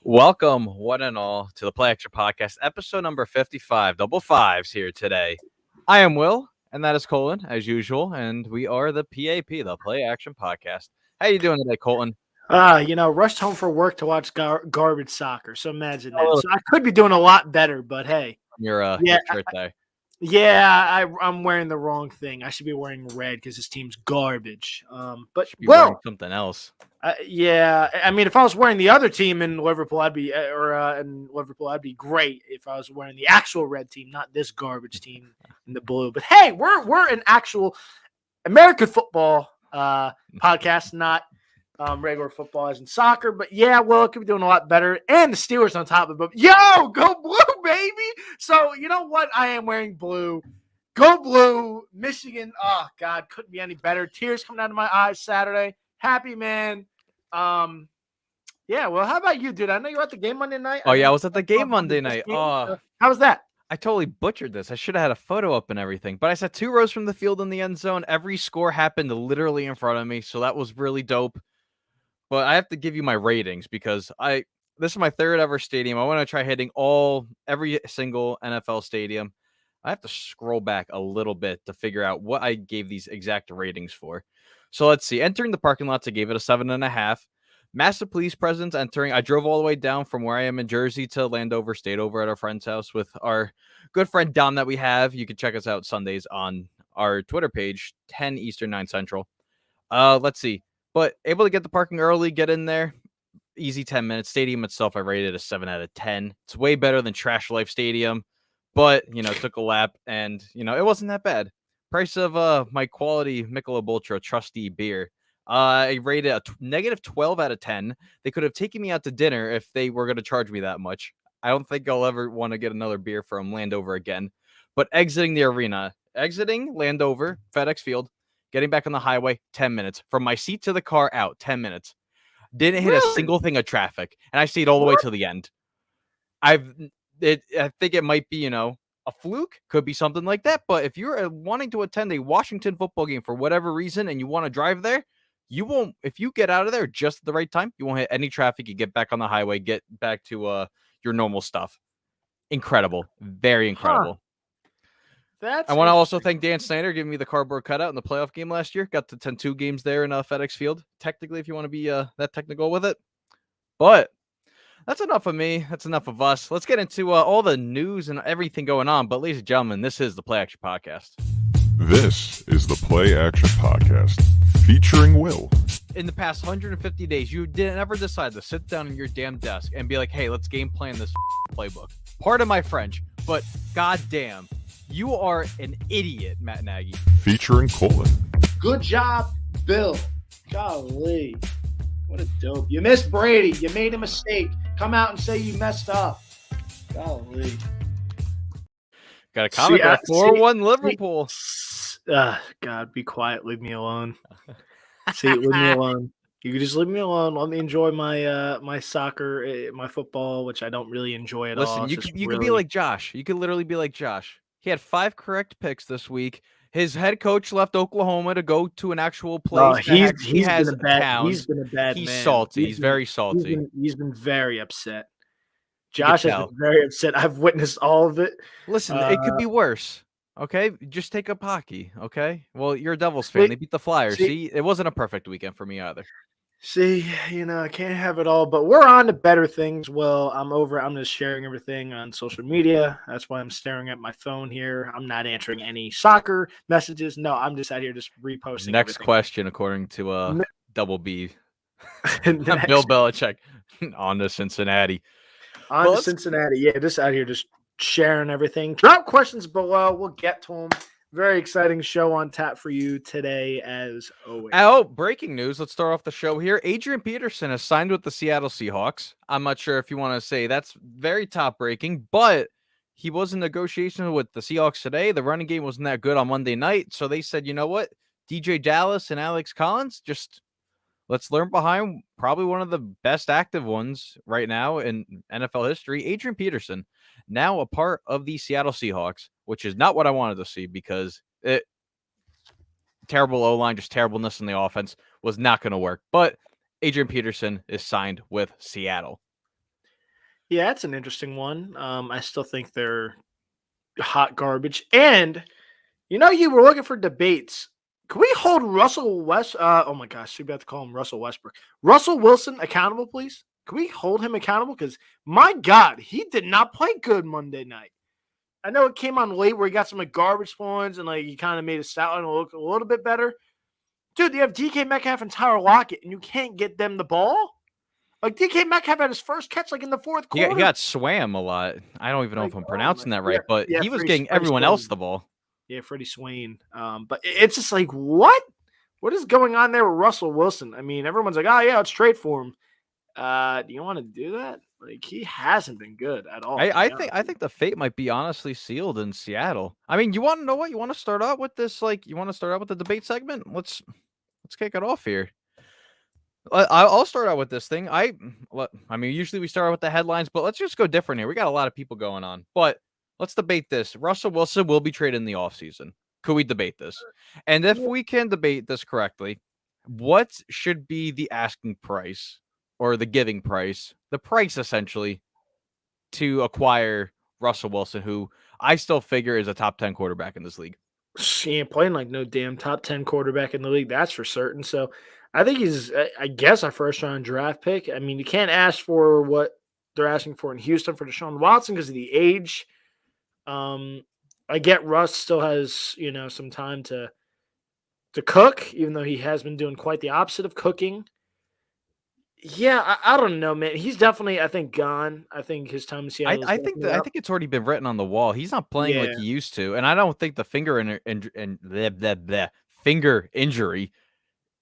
Welcome, one and all, to the Play Action Podcast, episode number 55, double fives here today. I am Will, and that is Colton, as usual, and we are the PAP, the Play Action Podcast. How you doing today, Colton? Rushed home for work to watch garbage soccer. So imagine that. So I could be doing a lot better, but hey. Your shirt there. I'm wearing the wrong thing. I should be wearing red because this team's garbage. Wearing something else. I mean, if I was wearing the other team in Liverpool, I'd be great. If I was wearing the actual red team, not this garbage team in the blue. But hey, we're an actual American football podcast, not regular football as in soccer. But yeah, well, it could be doing a lot better. And the Steelers on top of it. But yo, go blue, baby. So you know what? I am wearing blue. Go blue. Michigan. Oh God, couldn't be any better. Tears coming out of my eyes Saturday. Happy man. Well, how about you, dude? I know you were at the game Monday night. Oh yeah, I was at the game Monday night. How was that? I totally butchered this. I should have had a photo up and everything. But I sat 2 rows from the field in the end zone. Every score happened literally in front of me, so that was really dope. But I have to give you my ratings because this is my 3rd ever stadium. I want to try hitting every single NFL stadium. I have to scroll back a little bit to figure out what I gave these exact ratings for. So let's see. Entering the parking lots, I gave it a 7.5. Massive police presence entering. I drove all the way down from where I am in Jersey to Landover, stayed over at our friend's house with our good friend Dom that we have. You can check us out Sundays on our Twitter page, 10 Eastern, 9 Central. Let's see. But able to get the parking early, get in there. Easy 10 minutes. Stadium itself, I rated a 7 out of 10. It's way better than Trash Life Stadium. But, took a lap and, it wasn't that bad. Price of my quality Michelob Ultra trusty beer. I rated a negative 12 out of 10. They could have taken me out to dinner if they were going to charge me that much. I don't think I'll ever want to get another beer from Landover again. But exiting the arena, exiting Landover, FedEx Field, getting back on the highway, 10 minutes. From my seat to the car out, 10 minutes. Didn't hit a single thing of traffic. And I stayed all the way to the end. I think it might be, a fluke. Could be something like that. But if you're wanting to attend a Washington football game for whatever reason and you want to drive there, you won't. If you get out of there just at the right time, you won't hit any traffic. You get back on the highway, get back to your normal stuff. Incredible. Very incredible. I want to also thank Dan Snyder giving me the cardboard cutout in the playoff game last year. Got to attend 2 games there in FedEx Field. Technically, if you want to be that technical with it. But that's enough of me. That's enough of us. Let's get into all the news and everything going on. But ladies and gentlemen, this is the Play Action Podcast. This is the Play Action Podcast featuring Will. In the past 150 days, you didn't ever decide to sit down at your damn desk and be like, hey, let's game plan this playbook. Pardon my French, but goddamn. You are an idiot, Matt Nagy. Featuring Colton. Good job, Bill. Golly. What a dope. You missed Brady. You made a mistake. Come out and say you messed up. Golly. Got a comment about 4-1 Liverpool. God, be quiet. Leave me alone. Leave me alone. You can just leave me alone. Let me enjoy my my soccer, my football, which I don't really enjoy at all. Listen, you could be like Josh. You could literally be like Josh. He had 5 correct picks this week. His head coach left Oklahoma to go to an actual place. He's been a bad man. He's salty. He's very salty. He's been very upset. Josh has been very upset. I've witnessed all of it. Listen, it could be worse. Okay, just take up hockey. Okay, well, you're a Devils fan. They beat the Flyers. See, it wasn't a perfect weekend for me either. See, I can't have it all, but we're on to better things. Well, I'm just sharing everything on social media. That's why I'm staring at my phone here. I'm not answering any soccer messages. No, I'm just out here just reposting. Next everything. Question, according to Double B, Bill Belichick, on to Cincinnati. Cincinnati. Yeah, just out here just sharing everything. Drop questions below. We'll get to them. Very exciting show on tap for you today, as always. Oh, breaking news. Let's start off the show here. Adrian Peterson has signed with the Seattle Seahawks. I'm not sure if you want to say that's very top breaking, but he was in negotiations with the Seahawks today. The running game wasn't that good on Monday night. So they said, you know what? DJ Dallas and Alex Collins, just let's learn behind probably one of the best active ones right now in NFL history, Adrian Peterson, now a part of the Seattle Seahawks, which is not what I wanted to see because terrible O-line, just terribleness in the offense was not going to work. But Adrian Peterson is signed with Seattle. Yeah, that's an interesting one. I still think they're hot garbage. And you were looking for debates. Can we hold Russell West? Oh my gosh, we about to call him Russell Westbrook. Russell Wilson accountable, please. Can we hold him accountable? Because my God, he did not play good Monday night. I know it came on late where he got some garbage points and he kind of made his stat line look a little bit better. Dude, you have DK Metcalf and Tyler Lockett, and you can't get them the ball. Like DK Metcalf had his first catch in the fourth He quarter. got swam a lot. I don't even know if I'm pronouncing that right, but he was getting Freddie everyone Swain. else the ball. Yeah, Freddie Swain. But it's just what? What is going on there with Russell Wilson? I mean, everyone's like, oh yeah, let's trade for him. Do you want to do that? He hasn't been good at all. I think the fate might be honestly sealed in Seattle. I mean, you want to know what? You want to start out with this? You want to start out with the debate segment? Let's kick it off here. I'll start out with this thing. I mean, usually we start out with the headlines, but let's just go different here. We got a lot of people going on, but let's debate this. Russell Wilson will be traded in the offseason. Could we debate this? And if we can debate this correctly, what should be the asking price or the giving price, the price essentially to acquire Russell Wilson, who I still figure is a top 10 quarterback in this league? He ain't playing like no damn top 10 quarterback in the league, that's for certain. So I think he's, I guess, a first-round draft pick. I mean, you can't ask for what they're asking for in Houston for Deshaun Watson because of the age. I get Russ still has, some time to cook, even though he has been doing quite the opposite of cooking. Yeah, I don't know, man. He's definitely, I think, gone. I think his time in Seattle. I think it's already been written on the wall. He's not playing like he used to, and I don't think the finger injury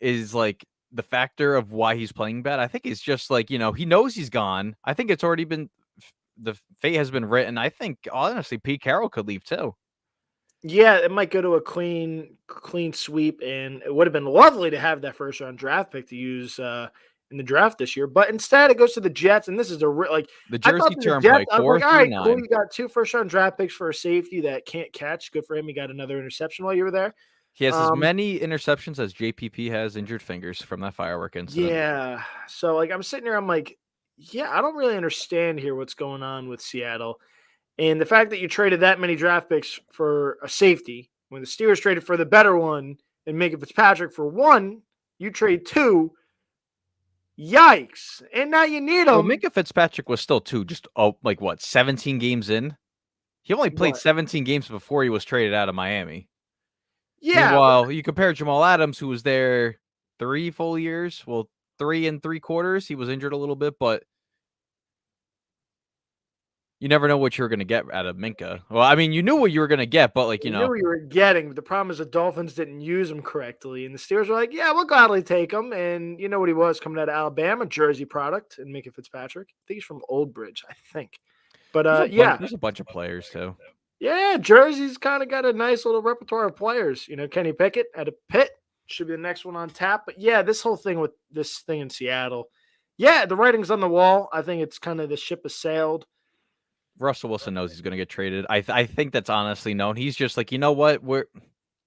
is the factor of why he's playing bad. I think it's just he knows he's gone. I think it's already been the fate has been written. I think honestly, Pete Carroll could leave too. Yeah, it might go to a clean sweep, and it would have been lovely to have that first round draft pick to use in the draft this year, but instead it goes to the Jets, and this is the Jersey Turnpike. I was like, all right, cool. You got 2 first round draft picks for a safety that can't catch. Good for him. He got another interception while you were there. He has as many interceptions as JPP has injured fingers from that firework incident. Yeah. So I'm sitting here, I'm like, yeah, I don't really understand here what's going on with Seattle. And the fact that you traded that many draft picks for a safety when the Steelers traded for the better one and Minka Fitzpatrick for 1, you trade 2. Yikes. And now you need him. Well, Minka Fitzpatrick was still 17 games in? He only played 17 games before he was traded out of Miami. Yeah. Meanwhile, you compare Jamal Adams, who was there 3 full years. Well, 3 3/4. He was injured a little bit, but you never know what you're going to get out of Minka. Well, I mean, you knew what you were going to get, but you knew what you were getting. The problem is the Dolphins didn't use him correctly, and the Steelers were like, "Yeah, we'll gladly take him." And you know what he was coming out of Alabama, Jersey product, and Minka Fitzpatrick. I think he's from Old Bridge, I think. But there's a bunch of players too. Yeah, Jersey's kind of got a nice little repertoire of players. Kenny Pickett at a Pitt should be the next one on tap. But yeah, this whole thing with this thing in Seattle, yeah, the writing's on the wall. I think it's kind of the ship has sailed. Russell Wilson knows he's going to get traded. I think that's honestly known. He's just like, you know what? We're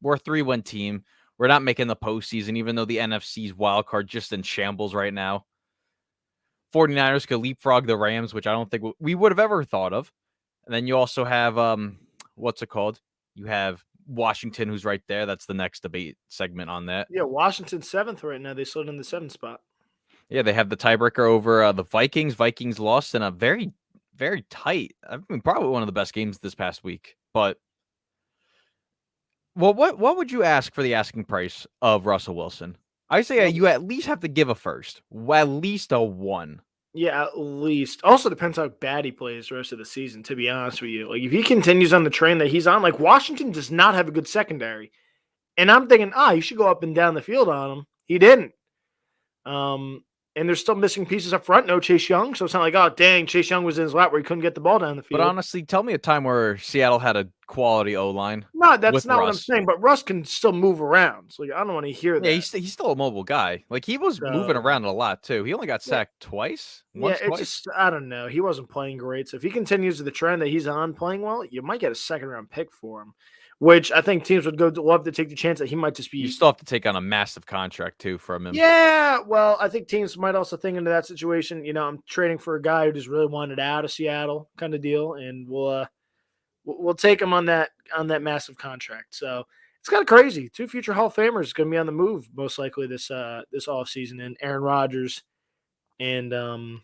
a 3-win team. We're not making the postseason, even though the NFC's wild card just in shambles right now. 49ers could leapfrog the Rams, which I don't think we would have ever thought of. And then you also have, what's it called? You have Washington, who's right there. That's the next debate segment on that. Yeah, Washington's 7th right now. They slid in the 7th spot. Yeah, they have the tiebreaker over the Vikings. Vikings lost in a very, very tight. I mean, probably one of the best games this past week. But well, what would you ask for the asking price of Russell Wilson? I say you at least have to give a first, at least a 1. Yeah, at least. Also depends how bad he plays the rest of the season, to be honest with you. If he continues on the train that he's on, Washington does not have a good secondary. And I'm thinking, you should go up and down the field on him. He didn't. And they're still missing pieces up front. No Chase Young. So it's not like, oh, dang, Chase Young was in his lap where he couldn't get the ball down the field. But honestly, tell me a time where Seattle had a quality O-line. No, that's not what I'm saying. But Russ can still move around. So I don't want to hear that. Yeah, he's still a mobile guy. He was moving around a lot, too. He only got sacked twice. Just, I don't know. He wasn't playing great. So if he continues the trend that he's on playing well, you might get a 2nd-round pick for him. which I think teams would love to take the chance that he might just be. You still have to take on a massive contract too from him. Yeah, well, I think teams might also think into that situation. I'm trading for a guy who just really wanted out of Seattle, kind of deal, and we'll take him on that massive contract. So it's kind of crazy. 2 future Hall of Famers going to be on the move most likely this offseason, and Aaron Rodgers and and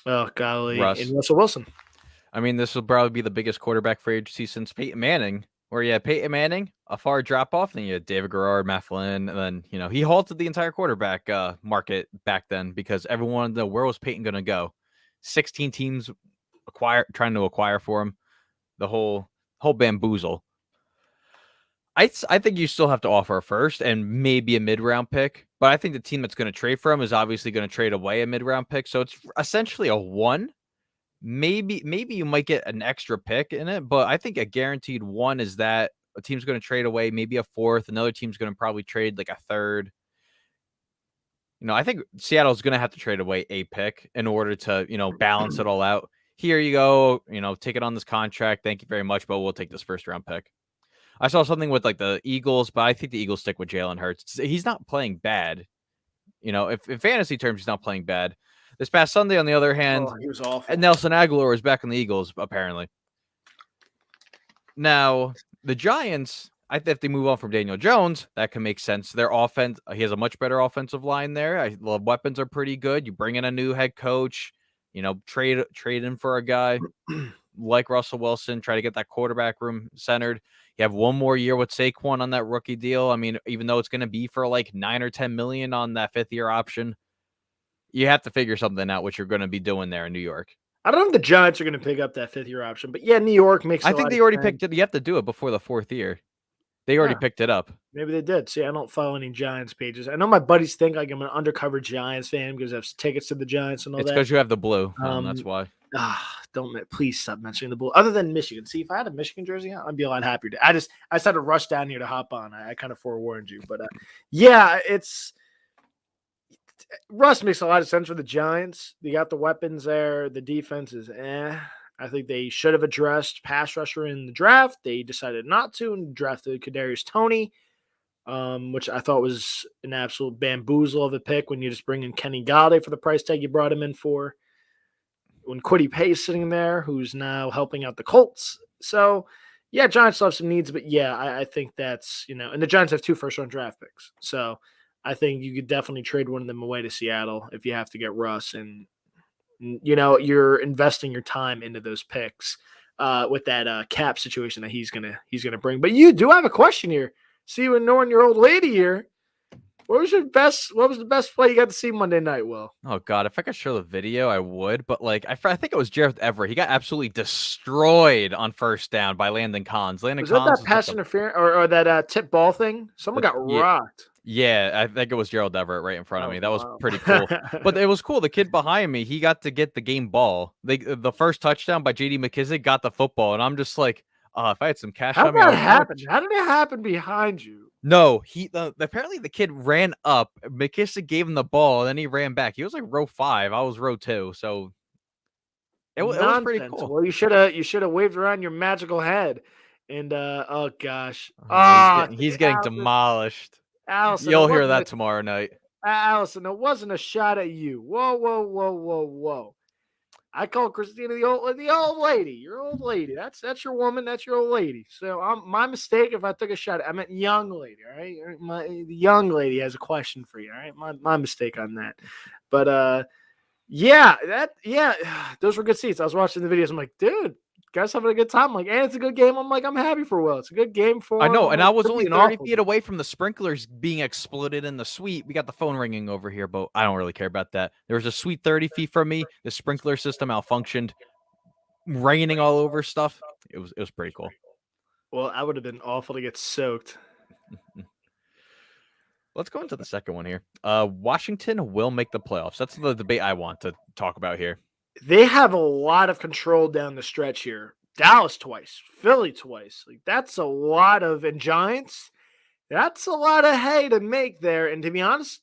Russell Wilson. I mean, this will probably be the biggest quarterback free agency since Peyton Manning. Where you had Peyton Manning, a far drop off, then you had David Garrard, Matt Flynn, and then he halted the entire quarterback market back then because everyone wanted to know where was Peyton going to go. 16 teams trying to acquire for him, the whole bamboozle. I think you still have to offer a first and maybe a mid-round pick, but I think the team that's going to trade for him is obviously going to trade away a mid-round pick, so it's essentially a 1. Maybe you might get an extra pick in it, but I think a guaranteed 1 is that a team's going to trade away maybe a 4th. Another team's going to probably trade like a 3rd. I think Seattle's going to have to trade away a pick in order to, balance it all out. Here you go, take it on this contract. Thank you very much, but we'll take this first round pick. I saw something with like the Eagles, but I think the Eagles stick with Jalen Hurts. He's not playing bad. If in fantasy terms, he's not playing bad. This past Sunday, on the other hand, he was awful. Nelson Aguilar is back on the Eagles, apparently. Now, the Giants, I think if they move on from Daniel Jones, that can make sense. Their offense, he has a much better offensive line there. The weapons are pretty good. You bring in a new head coach, trade in for a guy like Russell Wilson, try to get that quarterback room centered. You have 1 more year with Saquon on that rookie deal. I mean, even though it's going to be for like $9 or $10 million on that 5th-year option, you have to figure something out, what you're going to be doing there in New York. I don't know if the Giants are going to pick up that 5th-year option, but yeah, New York makes. I think they already picked it. You have to do it before the 4th year. They already picked it up. Maybe they did. See, I don't follow any Giants pages. I know my buddies think like I'm an undercover Giants fan because I have tickets to the Giants and all that. It's because you have the blue. That's why. Please stop mentioning the blue. Other than Michigan. See, if I had a Michigan jersey, I'd be a lot happier. I just had to rush down here to hop on. I kind of forewarned you. But yeah, Russ makes a lot of sense for the Giants. They got the weapons there. The defense is I think they should have addressed pass rusher in the draft. They decided not to and drafted Kadarius Toney, which I thought was an absolute bamboozle of a pick when you just bring in Kenny Galladay for the price tag you brought him in for. When Kwity Paye's sitting there, who's now helping out the Colts. So, yeah, Giants still have some needs, but yeah, I think that's, and the Giants have 2 first-round draft picks. So, I think you could definitely trade one of them away to Seattle if you have to get Russ. And, you're investing your time into those picks with that cap situation that he's gonna bring. But you do have a question here. See, when knowing your old lady here, what was the best play you got to see Monday night, Will? Oh, God, if I could show the video, I would. But, I think it was Jareth Everett. He got absolutely destroyed on first down by Landon Collins. Was that pass interference or that tip ball thing? Someone got rocked. Yeah, I think it was Gerald Everett right in front of me. That was pretty cool. But it was cool. The kid behind me, he got to get the game ball. The first touchdown by J.D. McKissick got the football, and I'm just like, if I had some cash on me. How did that happen? How did it happen behind you? No, apparently the kid ran up. McKissick gave him the ball, and then he ran back. He was like row 5. I was row 2, so it was pretty cool. Well, you should have waved around your magical head, and oh gosh, he's getting demolished. Allison, you'll hear that tomorrow night. Allison, it wasn't a shot at you. Whoa. I call Christina the old lady. Your old lady. That's your woman. That's your old lady. So my mistake if I took a shot. I meant young lady. All right, the young lady has a question for you. All right, my mistake on that. But those were good seats. I was watching the videos. I'm like, dude, guys having a good time. I'm like, and it's a good game. I'm like, I'm happy for Will. It's a good game for. I know, and I was only 30 feet away from the sprinklers being exploded in the suite. We got the phone ringing over here, but I don't really care about that. There was a suite 30 feet from me. The sprinkler system malfunctioned, raining all over stuff. It was pretty cool. Well, I would have been awful to get soaked. Let's go into the second one here. Washington will make the playoffs. That's the debate I want to talk about here. They have a lot of control down the stretch here. Dallas twice, Philly twice. That's a lot and Giants, that's a lot of hay to make there. And to be honest,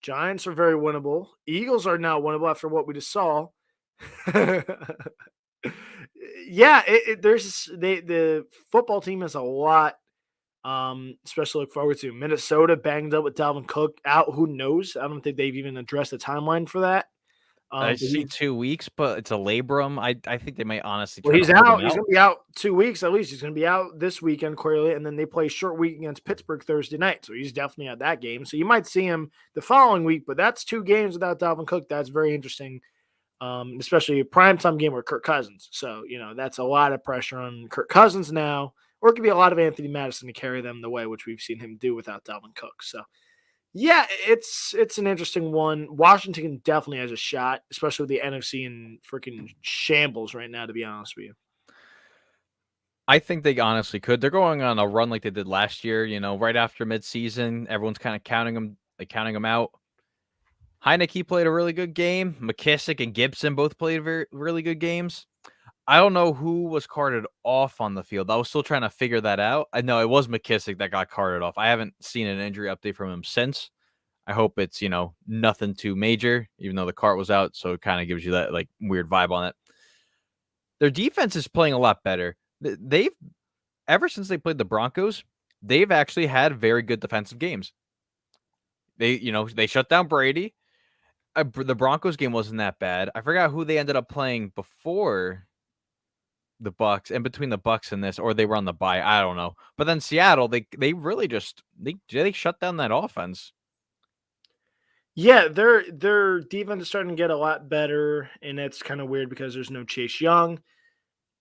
Giants are very winnable. Eagles are now winnable after what we just saw. Yeah, the football team has a lot Especially look forward to Minnesota banged up with Dalvin Cook out. Who knows? I don't think they've even addressed the timeline for that. I But see 2 weeks, but it's a labrum. I think they might honestly well, try he's to hold him out. He's out. going to be out 2 weeks at least. He's going to be out this weekend, clearly, and then they play a short week against Pittsburgh Thursday night. So he's definitely at that game. So you might see him the following week, but that's 2 games without Dalvin Cook. That's very interesting, especially a primetime game with Kirk Cousins. So, that's a lot of pressure on Kirk Cousins now, or it could be a lot of Anthony Madison to carry them the way, which we've seen him do without Dalvin Cook. So, yeah, it's an interesting one. Washington definitely has a shot, especially with the NFC in freaking shambles right now, to be honest with you. I think they honestly could. They're going on a run like they did last year, right after midseason. Everyone's kind of counting them out. Heineke played a really good game. McKissick and Gibson both played really good games. I don't know who was carted off on the field. I was still trying to figure that out. I know it was McKissick that got carted off. I haven't seen an injury update from him since. I hope it's, nothing too major, even though the cart was out. So it kind of gives you that like weird vibe on it. Their defense is playing a lot better. They've, ever since they played the Broncos, they've actually had very good defensive games. They shut down Brady. The Broncos game wasn't that bad. I forgot who they ended up playing before the Bucks, and between the Bucks and this, or they were on the bye. I don't know. But then Seattle, they really just they shut down that offense. Yeah, their defense is starting to get a lot better, and it's kind of weird because there's no Chase Young.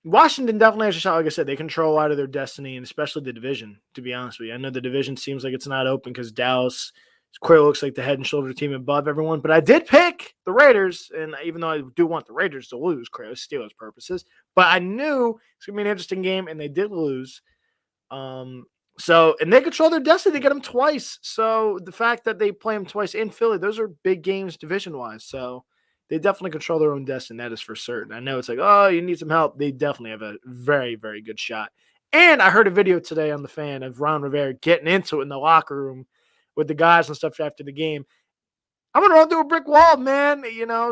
Washington definitely has a shot. Like I said, they control a lot of their destiny, and especially the division, to be honest with you. I know the division seems like it's not open because Dallas clearly looks like the head and shoulder team above everyone, but I did pick the Raiders, and even though I do want the Raiders to lose, clearly, Steelers purposes, but I knew it's going to be an interesting game, and they did lose. And they control their destiny. They get them twice. So the fact that they play them twice in Philly, those are big games division-wise. So they definitely control their own destiny. That is for certain. I know it's like, oh, you need some help. They definitely have a very, very good shot. And I heard a video today on The Fan of Ron Rivera getting into it in the locker room with the guys and stuff after the game. I'm going to run through a brick wall, man.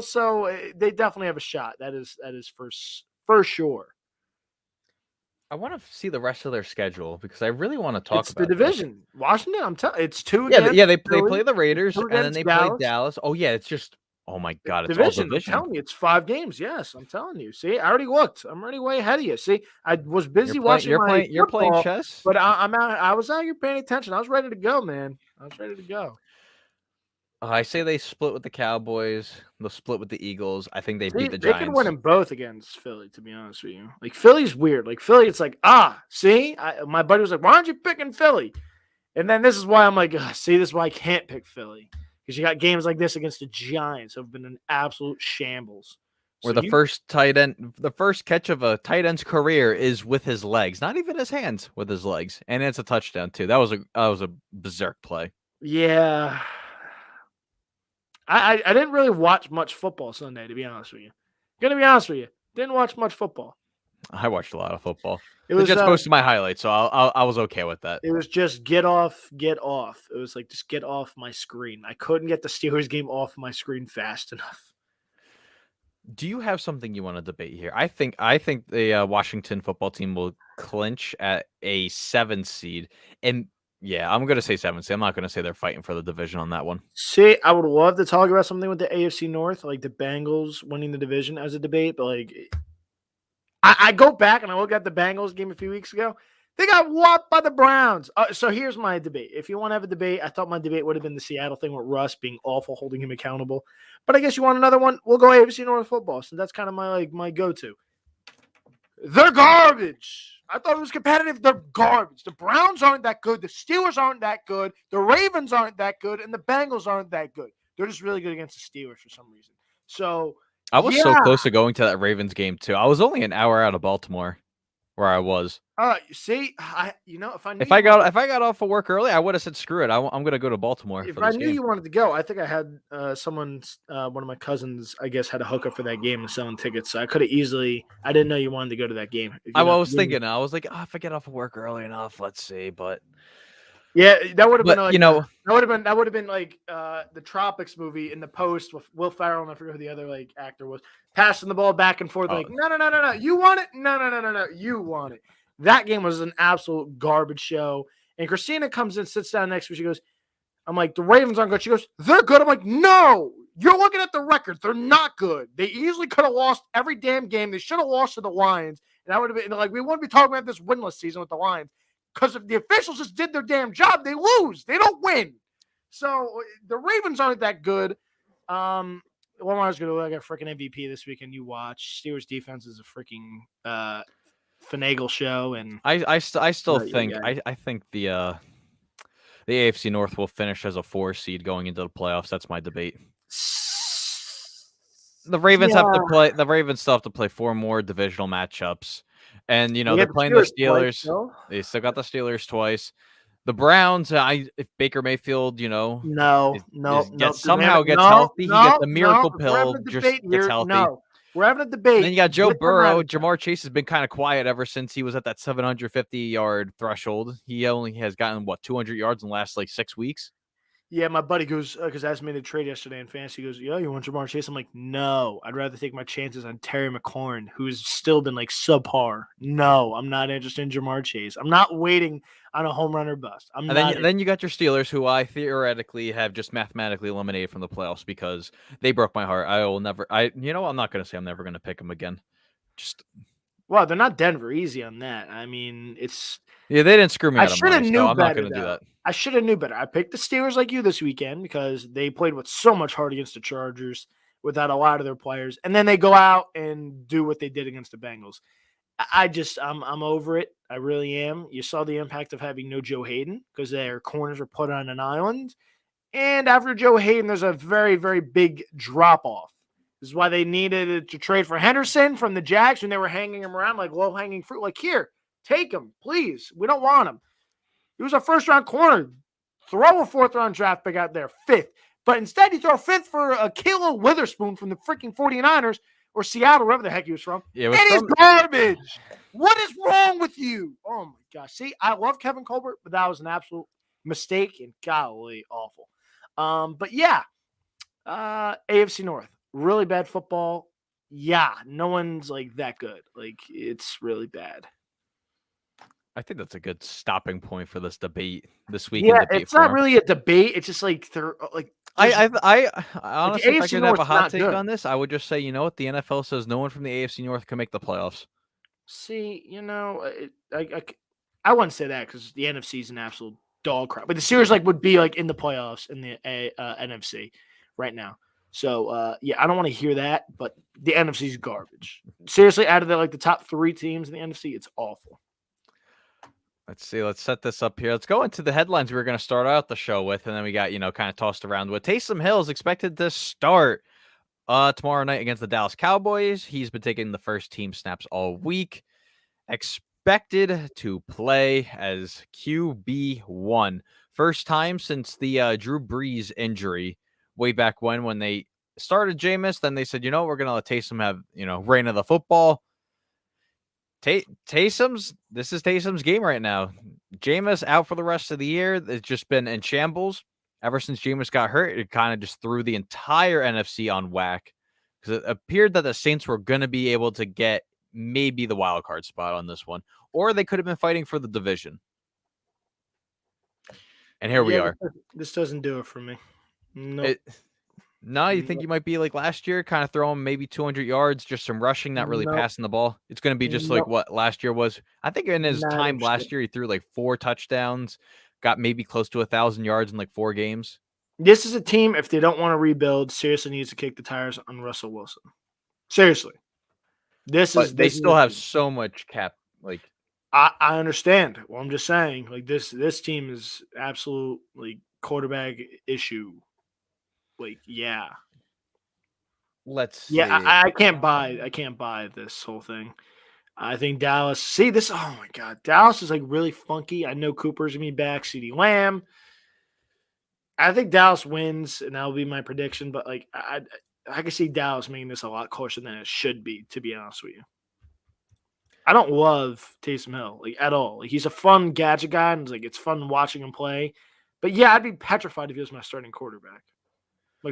So they definitely have a shot. That is for sure. I want to see the rest of their schedule because I really want to talk It's about the division. This. Washington, I'm telling it's 2 Yeah, against they Philly, play the Raiders and then they play Dallas. Dallas. Oh yeah, it's just my god, it's division. all division. I'm telling you, it's 5 games. Yes, I'm telling you. See, I already looked. I'm already way ahead of you. See, I was busy watching You're playing chess, but I'm out. I was out here paying attention. I was ready to go, man. I was ready to go. I say they split with the Cowboys. They'll split with the Eagles. I think they beat the They Giants. can win them both against Philly, to be honest with you. Like, Philly's weird. Like, Philly, it's like, see? My buddy was like, why aren't you picking Philly? And then this is why I'm like, see, this is why I can't pick Philly. Because you got games like this against the Giants who have been an absolute shambles. Where the first catch of a tight end's career is with his legs, not even his hands, with his legs. And it's a touchdown, too. That was a berserk play. Yeah. I didn't really watch much football Sunday, to be honest with you. Gonna be honest with you, didn't watch much football. I watched a lot of football. It was just posted my highlights, so I was okay with that. It was just get off. It was like just get off my screen. I couldn't get the Steelers game off my screen fast enough. Do you have something you want to debate here? I think the Washington football team will clinch at a 7 seed, and yeah, I'm gonna say 7 seed. I'm not gonna say they're fighting for the division on that one. See, I would love to talk about something with the AFC North, like the Bengals winning the division as a debate, but like I go back and I look at the Bengals game a few weeks ago. They got whopped by the Browns. So here's my debate. If you want to have a debate, I thought my debate would have been the Seattle thing with Russ being awful, holding him accountable. But I guess you want another one? We'll go AFC North football. So that's kind of my go-to. They're garbage. I thought it was competitive. They're garbage. The Browns aren't that good. The Steelers aren't that good. The Ravens aren't that good. And the Bengals aren't that good. They're just really good against the Steelers for some reason. So I was so close to going to that Ravens game too. I was only an hour out of Baltimore, where I was. See, if I got off of work early, I would have said screw it. I'm gonna go to Baltimore. If I knew you wanted to go, I think I had one of my cousins, I guess, had a hookup for that game and selling tickets. So I could have easily. I didn't know you wanted to go to that game. I was thinking. I was like, if I get off of work early enough, let's see. But yeah, that would have been like, that would have been like the Tropics movie in the Post with Will Ferrell, and I forget who the other actor was, passing the ball back and forth. No, you want it? No, you want it. That game was an absolute garbage show. And Christina comes in, sits down next to me. She goes, I'm like, the Ravens aren't good. She goes, they're good. I'm like, no, you're looking at the records. They're not good. They easily could have lost every damn game. They should have lost to the Lions. And I would have been like, we wouldn't be talking about this winless season with the Lions. Because if the officials just did their damn job, they lose. They don't win. So the Ravens aren't that good. What am I was going to look at freaking MVP this weekend? You watch. Steelers defense is a freaking finagle show. And I still think I think the AFC North will finish as a 4 seed going into the playoffs. That's my debate. The Ravens have to play. The Ravens still have to play 4 more divisional matchups, and they're playing the Steelers. Twice, they still got the Steelers twice. The Browns. If Baker Mayfield, somehow gets healthy, he gets the miracle pill, just gets healthy. No, we're having a debate. And then you got Joe Burrow. Jamar Chase has been kind of quiet ever since he was at that 750-yard threshold. He only has gotten 200 yards in the last 6 weeks. Yeah, my buddy goes because I asked me to trade yesterday in fantasy. He goes, "Yeah, you want Jamar Chase?" I'm like, "No, I'd rather take my chances on Terry McLaurin, who's still been subpar. No, I'm not interested in Jamar Chase. I'm not waiting on a home run or bust. Then you got your Steelers, who I theoretically have just mathematically eliminated from the playoffs because they broke my heart. I will never. I'm not going to say I'm never going to pick them again. Well, they're not Denver. Easy on that. I mean, it's. Yeah, they didn't screw me out of money, so I'm not going to do that. I should have knew better. I picked the Steelers like you this weekend because they played with so much heart against the Chargers without a lot of their players. And then they go out and do what they did against the Bengals. I'm over it. I really am. You saw the impact of having no Joe Hayden because their corners were put on an island. And after Joe Hayden, there's a very, very big drop-off. This is why they needed to trade for Henderson from the Jags when they were hanging him around like low-hanging fruit. Like, here, take him, please. We don't want him. He was a first-round corner. Throw a 4th-round draft pick out there, 5th. But instead, you throw 5th for a Kilo Witherspoon from the freaking 49ers or Seattle, wherever the heck he was from. Yeah, it is garbage. What is wrong with you? Oh, my gosh. See, I love Kevin Colbert, but that was an absolute mistake and golly, awful. But, yeah, AFC North, really bad football. Yeah, no one's that good. It's really bad. I think that's a good stopping point for this debate this week. Yeah, it's not really a debate. It's just they're I honestly, if I could have a hot take on this, I would just say, the NFL says no one from the AFC North can make the playoffs. See, I wouldn't say that because the NFC is an absolute dog crap. But the series would be in the playoffs in the NFC right now. So I don't want to hear that. But the NFC is garbage. Seriously, out of the top 3 teams in the NFC, it's awful. Let's see. Let's set this up here. Let's go into the headlines we were going to start out the show with, and then we got, kind of tossed around with. Taysom Hill is expected to start tomorrow night against the Dallas Cowboys. He's been taking the first team snaps all week. Expected to play as QB1. First time since the Drew Brees injury way back when they started Jameis. Then they said, we're going to let Taysom have, reign of the football. This is Taysom's game right now. Jameis out for the rest of the year. It's just been in shambles. Ever since Jameis got hurt, it kind of just threw the entire NFC on whack because it appeared that the Saints were going to be able to get maybe the wild card spot on this one, or they could have been fighting for the division. And here we are. This doesn't do it for me. No. No, you think you might be like last year, kind of throwing maybe 200 yards, just some rushing, not really passing the ball? It's going to be just like what last year was. I think in his time last year, he threw 4 touchdowns, got maybe close to 1,000 yards in 4 games. This is a team, if they don't want to rebuild, seriously needs to kick the tires on Russell Wilson. Seriously. They still have so much cap. I understand. Well, I'm just saying, this team is absolute quarterback issue. Let's see. I can't buy this whole thing. I think Dallas. See this? Oh my God, Dallas is really funky. I know Cooper's gonna be back. CeeDee Lamb. I think Dallas wins, and that'll be my prediction. But I can see Dallas making this a lot closer than it should be. To be honest with you, I don't love Taysom Hill at all. He's a fun gadget guy, and it's fun watching him play. But yeah, I'd be petrified if he was my starting quarterback.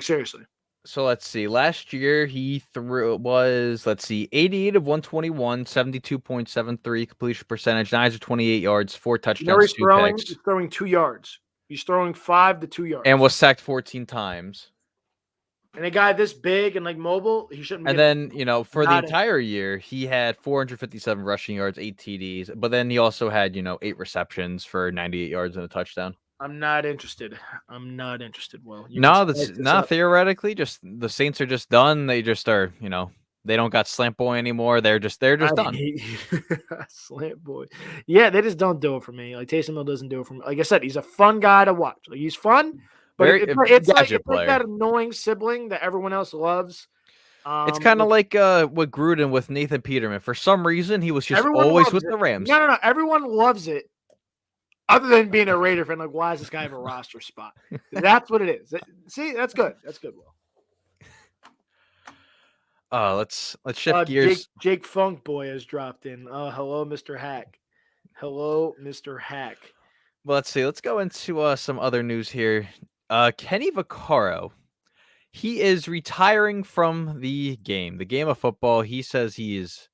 Seriously. So let's see. Last year he threw 88 of 121, 72.73 completion percentage, 928 yards, 4 You know where touchdowns, he's 2 throwing? picks, He's throwing 2 yards. He's throwing 5 to 2 yards. and was sacked 14 times. And a guy this big and like mobile, he shouldn't be. And then, for the Not it. entire year, he had 457 rushing yards, 8 TDs, but then he also had, 8 receptions for 98 yards and a touchdown. I'm not interested. Will. Theoretically, just the Saints are just done. They just are, they don't got Slant Boy anymore. They're just done. Slant Boy. Yeah, they just don't do it for me. Like Taysom Hill doesn't do it for me. Like I said, he's a fun guy to watch. Like he's fun, but it's like that annoying sibling that everyone else loves. It's kind of like with Gruden with Nathan Peterman. For some reason, he was just always with the Rams. No. Everyone loves it. Other than being a Raider fan, like, why does this guy have a roster spot? That's what it is. See, that's good. That's good, Will. Let's shift gears. Jake Funk Boy has dropped in. Oh, hello, Mr. Hack. Hello, Mr. Hack. Well, let's see. Let's go into some other news here. Kenny Vaccaro. He is retiring from the game of football. He says he's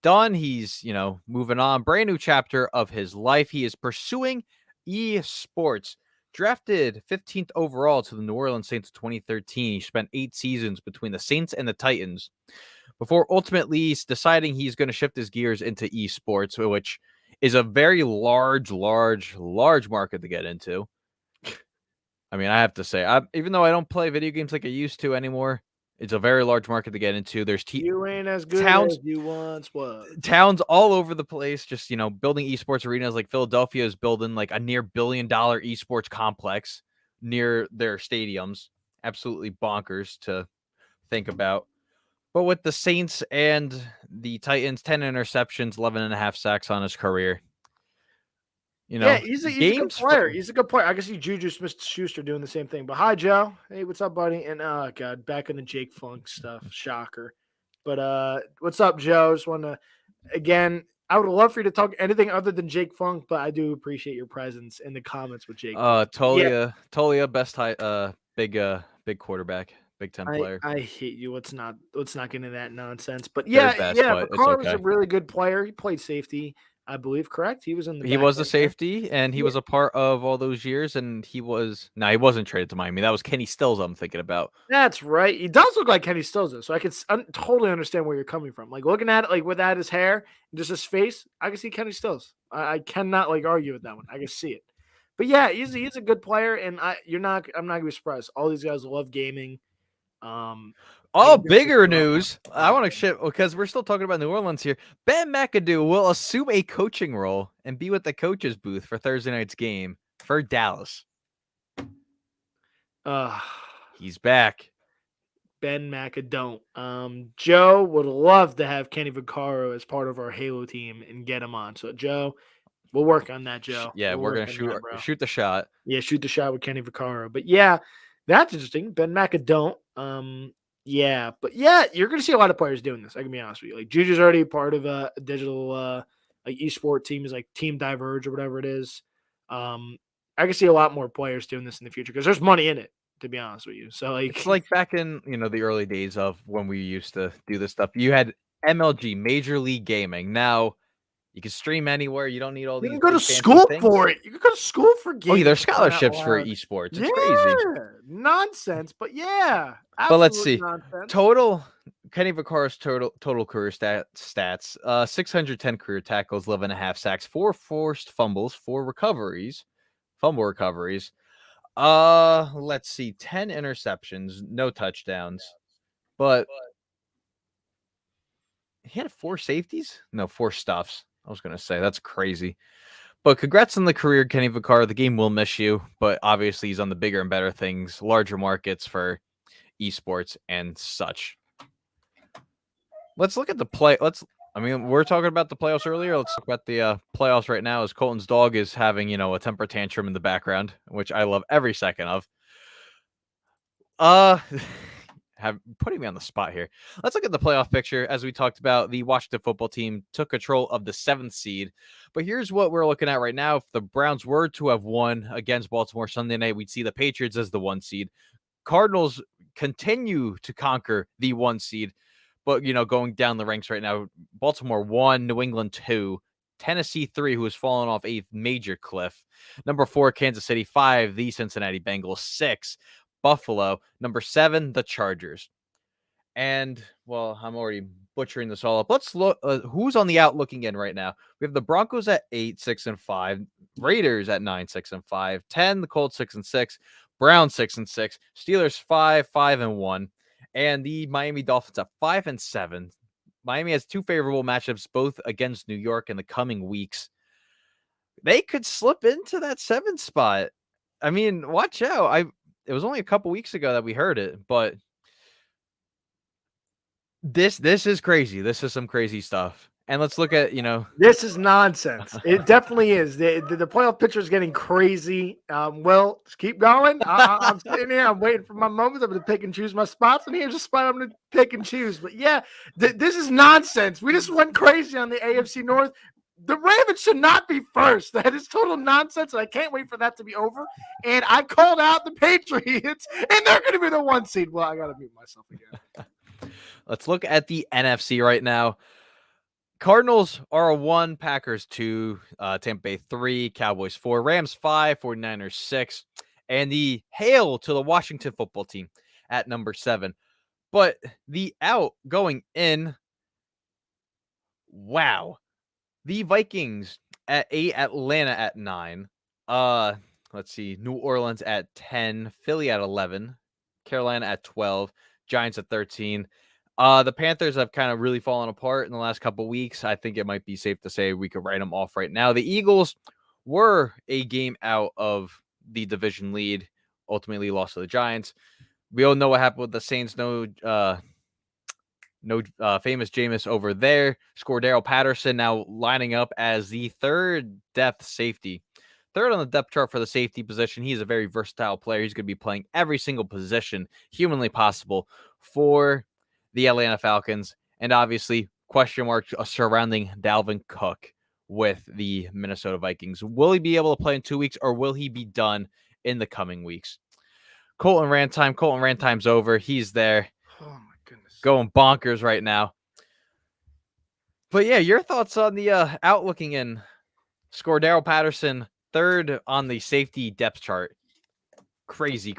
done. He's, moving on. Brand new chapter of his life. He is pursuing esports. Drafted 15th overall to the New Orleans Saints in 2013. He spent 8 seasons between the Saints and the Titans before ultimately deciding he's going to shift his gears into esports, which is a very large market to get into. I mean, I have to say, even though I don't play video games like I used to anymore, it's a very large market to get into. There's you ain't as good as you once was. Towns all over the place, just building esports arenas. Like Philadelphia is building like a near $1 billion esports complex near their stadiums. Absolutely bonkers to think about. But with the Saints and the Titans, 10 interceptions, 11.5 sacks on his career. He's a good player. He's a good player. I can see Juju Smith-Schuster doing the same thing. But hi, Joe. Hey, what's up, buddy? And God, back in the Jake Funk stuff. Shocker. But what's up, Joe? Just want to again. I would love for you to talk anything other than Jake Funk, but I do appreciate your presence in the comments with Jake. Tolia, best big quarterback, Big Ten player. I hate you. Let's not get into that nonsense. But Vaccaro was a really good player. He played safety, I believe, correct? He was in the. He was the safety, and he was a part of all those years. And he wasn't traded to Miami. That was Kenny Stills. I'm thinking about. That's right. He does look like Kenny Stills, though, so I can totally understand where you're coming from. Like looking at it, like without his hair, and just his face, I can see Kenny Stills. I cannot argue with that one. I can see it. But yeah, he's a good player, and I'm not gonna be surprised. All these guys love gaming. Bigger news. I want to shift because we're still talking about New Orleans here. Ben McAdoo will assume a coaching role and be with the coach's booth for Thursday night's game for Dallas. He's back. Ben McAdoo. Joe would love to have Kenny Vaccaro as part of our Halo team and get him on. So, Joe, we'll work on that, Joe. Yeah, we're going to shoot the shot. Yeah, shoot the shot with Kenny Vaccaro. But, yeah, that's interesting. Ben McAdoo. Yeah, but you're going to see a lot of players doing this. I can be honest with you. Like Juju's already part of a digital esport team, is like Team Diverge or whatever it is. I can see a lot more players doing this in the future because there's money in it. To be honest with you, so it's like back in the early days of when we used to do this stuff. You had MLG, Major League Gaming. Now you can stream anywhere. You don't need all these. You can go to school for it. You can go to school for gaming. Oh, yeah, there's scholarships for esports. It's crazy. Nonsense, but yeah. But let's see. Nonsense. Total Kenny Vaccaro's total career stats: 610 career tackles, 11.5 sacks, 4 forced fumbles, 4 fumble recoveries. Let's see, 10 interceptions, no touchdowns, but he had 4 safeties. No, 4 stuffs. I was gonna say that's crazy. But congrats on the career, Kenny Vaccaro. The game will miss you, but obviously he's on the bigger and better things, larger markets for esports and such. Let's look at the play. We're talking about the playoffs earlier. Let's talk about the playoffs right now as Colton's dog is having, a temper tantrum in the background, which I love every second of. Putting me on the spot here. Let's look at the playoff picture. As we talked about, the Washington football team took control of the 7th seed. But here's what we're looking at right now. If the Browns were to have won against Baltimore Sunday night, we'd see the Patriots as the 1 seed. Cardinals continue to conquer the 1 seed, but going down the ranks right now, Baltimore 1, New England 2, Tennessee 3, who has fallen off a major cliff. Number 4, Kansas City. 5, the Cincinnati Bengals. 6, Buffalo. Number 7, the Chargers. And, well, I'm already butchering this all up. Let's look who's on the out looking in right now. We have the Broncos at 8, 6-5, Raiders at 9, 6-5, 10, the Colts 6-6, Browns 6-6, Steelers 5, 5-1, and the Miami Dolphins at 5-7. Miami has 2 favorable matchups, both against New York in the coming weeks. They could slip into that 7 spot. I mean, watch out. It was only a couple weeks ago that we heard it, but this is crazy. This is some crazy stuff. And let's look at, This is nonsense. It definitely is. The playoff picture is getting crazy. Well, just keep going. I'm sitting here. I'm waiting for my moment. I'm going to pick and choose my spots. And here's a spot I'm going to pick and choose. But yeah, this is nonsense. We just went crazy on the AFC North. The Ravens should not be first. That is total nonsense. And I can't wait for that to be over. And I called out the Patriots, and they're going to be the 1 seed. Well, I got to mute myself again. Let's look at the NFC right now. Cardinals are a 1, Packers 2, Tampa Bay 3, Cowboys 4, Rams 5, 49ers 6, and the hail to the Washington football team at number 7. But the out going in, wow. The Vikings at 8, Atlanta at 9. Let's see, New Orleans at 10, Philly at 11, Carolina at 12, Giants at 13. The Panthers have kind of really fallen apart in the last couple of weeks. I think it might be safe to say we could write them off right now. The Eagles were a game out of the division lead, ultimately lost to the Giants. We all know what happened with the Saints. No famous Jameis over there. Scordero Patterson now lining up as the 3rd depth safety. 3rd on the depth chart for the safety position. He's a very versatile player. He's going to be playing every single position humanly possible for the Atlanta Falcons, and obviously question marks surrounding Dalvin Cook with the Minnesota Vikings. Will he be able to play in 2 weeks, or will he be done in the coming weeks? Colton Rantime's over. He's there. Oh, my goodness. Going bonkers right now. But yeah, your thoughts on the outlooking in Scordero Patterson, 3rd on the safety depth chart. Crazy.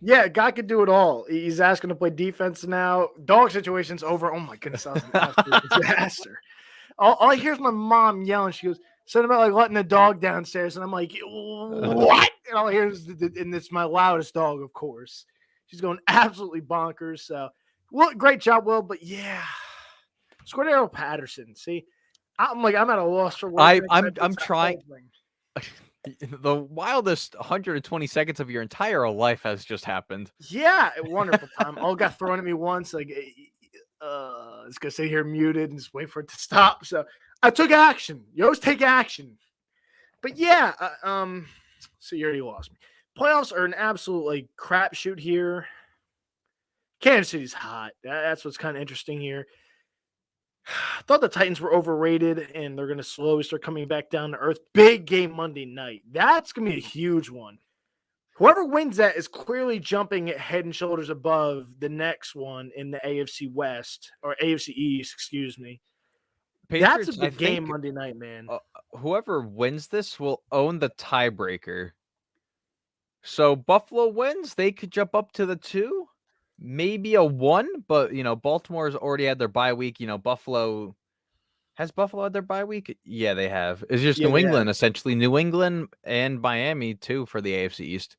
Yeah, guy could do it all. He's asking to play defense now. Dog situation's over. Oh my goodness, that was an absolute disaster. All I hear is my mom yelling. She goes, something about like letting the dog downstairs, and I'm like, what? And all I hear is, and it's my loudest dog, of course. She's going absolutely bonkers. So, well, great job, Will. But yeah, Scordero Patterson. See, I'm at a loss for words. I'm trying. The wildest 120 seconds of your entire life has just happened. Yeah, a wonderful time. All got thrown at me once. Like, it's gonna sit here muted and just wait for it to stop. So I took action. You always take action. But yeah, so you already lost me. Playoffs are an absolute like crapshoot here. Kansas City's hot. That's what's kind of interesting here. I thought the Titans were overrated, and they're going to slowly start coming back down to earth. Big game Monday night. That's going to be a huge one. Whoever wins that is clearly jumping head and shoulders above the next one in the AFC West, or AFC East, excuse me. Patriots, that's a big game Monday night, man. Whoever wins this will own the tiebreaker. So Buffalo wins, they could jump up to the 2. Maybe a 1, but Baltimore's already had their bye week. Buffalo has had their bye week. Yeah, they have. It's just New England, essentially. New England and Miami too for the AFC East.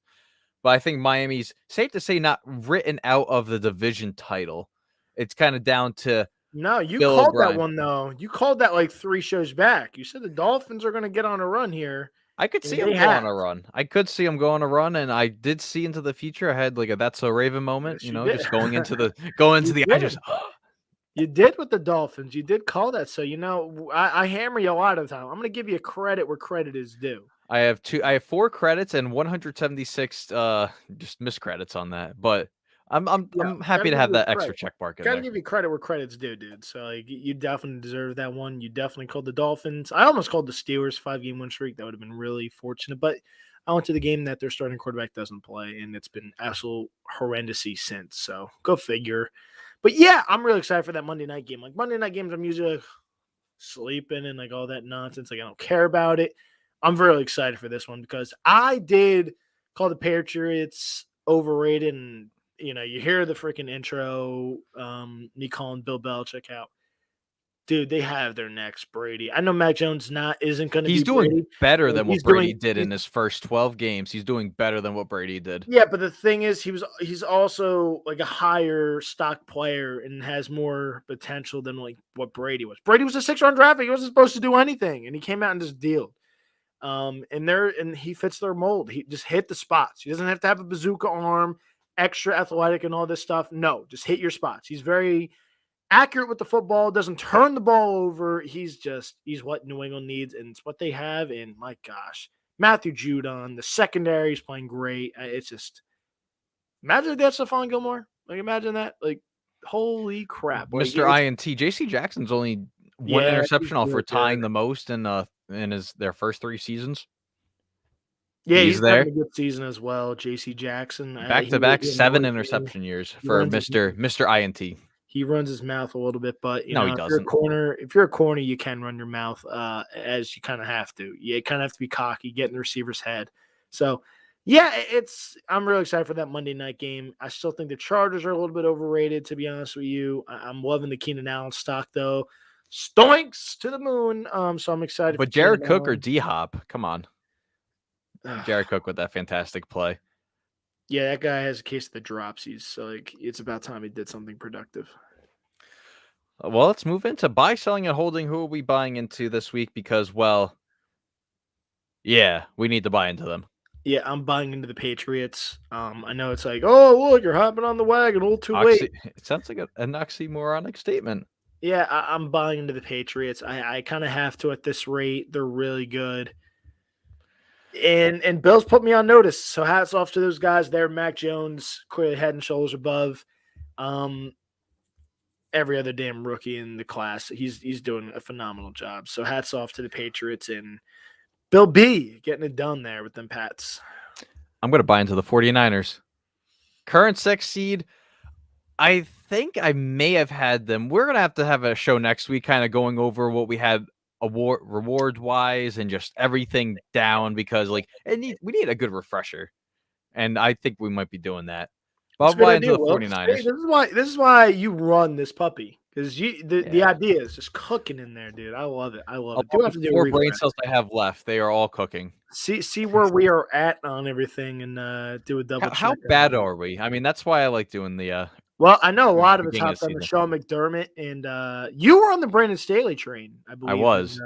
But I think Miami's safe to say not written out of the division title. It's kind of down to no. You Bill called O'Brien. that one though. You called that like 3 shows back. You said the Dolphins are going to get on a run here. I could see him go on a run. I could see him go on a run, and I did see into the future. I had like a "That's So Raven" moment, Yes, just going into the. I just you did with the Dolphins. You did call that. So I hammer you a lot of the time. I'm going to give you credit where credit is due. I have 4 credits and 176 just miscredits on that, but I'm happy to have that extra check mark in there. Gotta give you credit where credit's due, dude. So like, you definitely deserve that one. You definitely called the Dolphins. I almost called the Steelers 5-game win streak. That would have been really fortunate. But I went to the game that their starting quarterback doesn't play, and it's been absolute horrendousy since. So go figure. But yeah, I'm really excited for that Monday night game. Like Monday night games, I'm usually like, sleeping and like all that nonsense. Like I don't care about it. I'm really excited for this one because I did call the Patriots overrated, and you hear the freaking intro, me calling Bill Belichick out. Dude, they have their next Brady. I know Mac Jones isn't going to be He's doing Brady. better than what Brady did he's- in his first 12 games. He's doing better than what Brady did. Yeah, but the thing is, he's also like a higher stock player and has more potential than like what Brady was. Brady was a 6th-round draft pick. He wasn't supposed to do anything, and he came out and just dealed. And he fits their mold. He just hit the spots. He doesn't have to have a bazooka arm, extra athletic, and all this stuff. No, just hit your spots. He's very accurate with the football. Doesn't turn the ball over. He's what New England needs, and it's what they have. And my gosh. Matthew Judon, the secondary is playing great. It's just imagine if that's Stephon Gilmore. Like imagine that. Like holy crap, like, Mr. INT, JC Jackson's only one interception off for tying the most in their first 3 seasons. Yeah, he's there. having a good season as well. JC Jackson, back-to-back 7 interception years for Mr. INT. He runs his mouth a little bit, but he doesn't. If you're a corner, you can run your mouth as you kind of have to. You kind of have to be cocky, get in the receiver's head. So, yeah, I'm really excited for that Monday night game. I still think the Chargers are a little bit overrated, to be honest with you. I'm loving the Keenan Allen stock, though. Stoinks to the moon. So I'm excited. But Jared Cook or D-Hop, come on. Jared Cook with that fantastic play. Yeah, that guy has a case of the dropsies. So like, it's about time he did something productive. Well, let's move into buy, selling, and holding. Who are we buying into this week? Because, well, yeah, we need to buy into them. Yeah, I'm buying into the Patriots. I know it's like, oh, look, you're hopping on the wagon a little too late. It sounds like an oxymoronic statement. Yeah, I'm buying into the Patriots. I kind of have to at this rate. They're really good. And Bill's put me on notice. So hats off to those guys there. Mac Jones, clearly head and shoulders above every other damn rookie in the class. He's doing a phenomenal job. So hats off to the Patriots and Bill B getting it done there with them Pats. I'm going to buy into the 49ers. Current 6th seed. I think I may have had them. We're going to have a show next week kind of going over what we had reward-wise and just everything down because we need a good refresher. And I think we might be doing that. But I'll buy into the 49ers. Hey, this is why you run this puppy. Because the idea is just cooking in there, dude. I love it. Do have to do 4 brain cells I have left. They are all cooking. See where we are at on everything and do a double check. How bad are we? I mean, that's why I like doing the well, I know a lot of it's hopped on Sean McDermott, and you were on the Brandon Staley train, I believe. I was.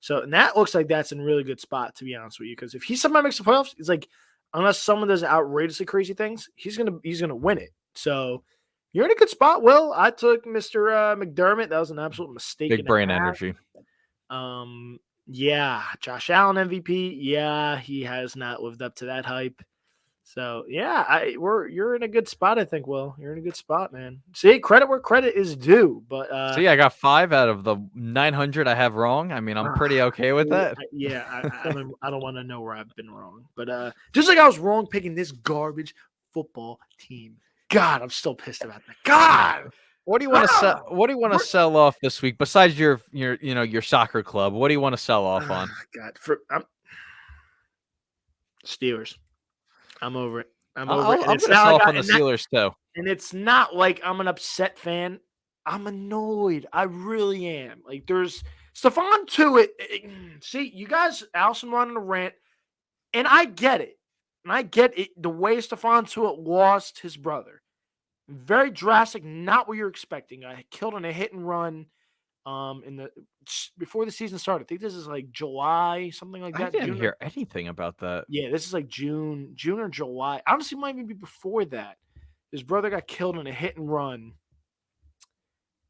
And that looks like that's in a really good spot, to be honest with you, because if he somehow makes the playoffs, it's like unless someone does outrageously crazy things, he's gonna win it. So you're in a good spot, Will. I took Mr. McDermott. That was an absolute mistake. Big brain energy. Yeah, Josh Allen MVP. Yeah, he has not lived up to that hype. So yeah, you're in a good spot, I think. Will, you're in a good spot, man. See, credit where credit is due. But see, I got 5 out of the 900 I have wrong. I mean, I'm pretty okay with that. Yeah, I don't want to know where I've been wrong. But just like I was wrong picking this garbage football team. God, I'm still pissed about that. God, what do you want to sell? What do you want to sell off this week besides your soccer club? What do you want to sell off on? God, Steelers. I'm over it. I'm going to sell off on the Steelers too. And it's not like I'm an upset fan. I'm annoyed. I really am. Like there's Stephon Tuitt. See, you guys, Allison running a rant, and I get it. And I get it. The way Stephon Tuitt lost his brother, very drastic. Not what you're expecting. I killed in a hit and run. Before the season started. I think this is like July, something like that. I didn't hear anything about that. Yeah, this is like June or July. Honestly, it might even be before that. His brother got killed in a hit and run